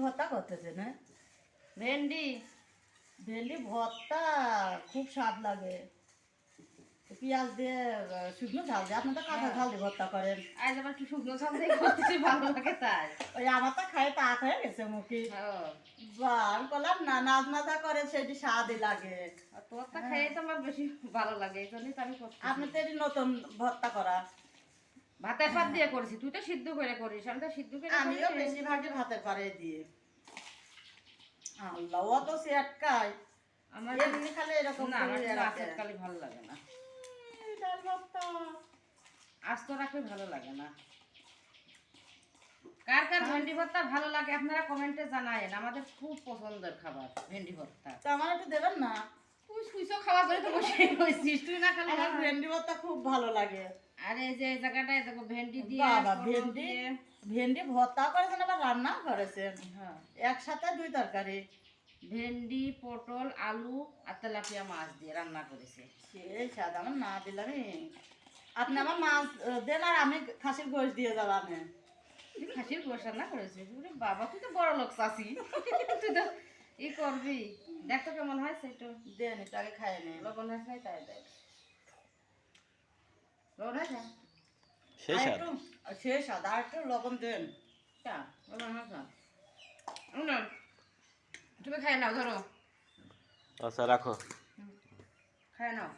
ভর্তা করতেছে না? ভেন্ডি ভেন্ডি ভর্তা খুব স্বাদ লাগে। পেঁয়াজ দিয়ে শুকনো ঝাল দিয়ে, আপনি তো কাঁচা ঝাল দিয়ে ভর্তা করেন। আজ আবার কি শুকনো ঝাল দিয়ে করতেছি ভালো লাগে তাই। ওই আমার তো খাই তাক হয়ে গেছে মুখে। বা আমি বললাম না, নাচ নাচা করে সেটি স্বাদই লাগে। তোরটা খেয়ে তো আমার বেশি ভালো লাগে, এই জন্যই তো আমি করছি। আপনি তো এটি নতুন ভর্তা করা। ভাতের পাত দিয়ে করেছি, তুই তো সিদ্ধ করে করিস, আমি তো সিদ্ধ করে আমিও বেশিরভাগই ভাতের পারে দিয়ে। আল্লাহ অত সেটকায় আমার এমনি খালি এরকম না, আমার করে কিন্তু রাখে। আচার কালি ভালো লাগে না, ডাল ভর্তা আস্ত রাখলে ভালো লাগে না। কার কার ভেন্ডি ভর্তা ভালো লাগে আপনারা কমেন্টে জানায়েন, আমাদের খুব পছন্দের খাবার ভেন্ডি ভর্তা। তো আমার একটু দেবেন না? তুই সুইসো খাওয়া করে তো বসে রয়েছিস, তুই না খালি আমার ভেন্ডি ভর্তা খুব ভালো লাগে। আরে এই যে এই জায়গাটায় দেখো ভেন্ডি দিয়ে বাবা পটল ভেন্ডি দিয়ে, ভেন্ডি ভর্তা করেছেন আবার রান্না করেছেন, হ্যাঁ একসাথে দুই তরকারি। ভেন্ডি পটল আলু আর তেলাপিয়া মাছ দিয়ে রান্না করেছে। সেই স্বাদ আমার না দিলামই। আপনি আমার মাছ দেন আর আমি খাসির গোশ দিয়ে যাবাম। তুই খাসির গোশ রান্না করেছিস? ওরে বাবা, তুই তো বড় লোক চাষি, তুই তো ই করবি। দেখ তো কেমন হয়েছে, একটু দেন একটু আগে খাই নে। লবণ হয়েছে নাই তাই দেখ, লবণ হয়েছে আর একটু সে সাদা আর একটু লবণ দেন। তা লবণ হয়েছে না, তুমি খাই নাও, ধরো আচ্ছা রাখো। খাই নাও।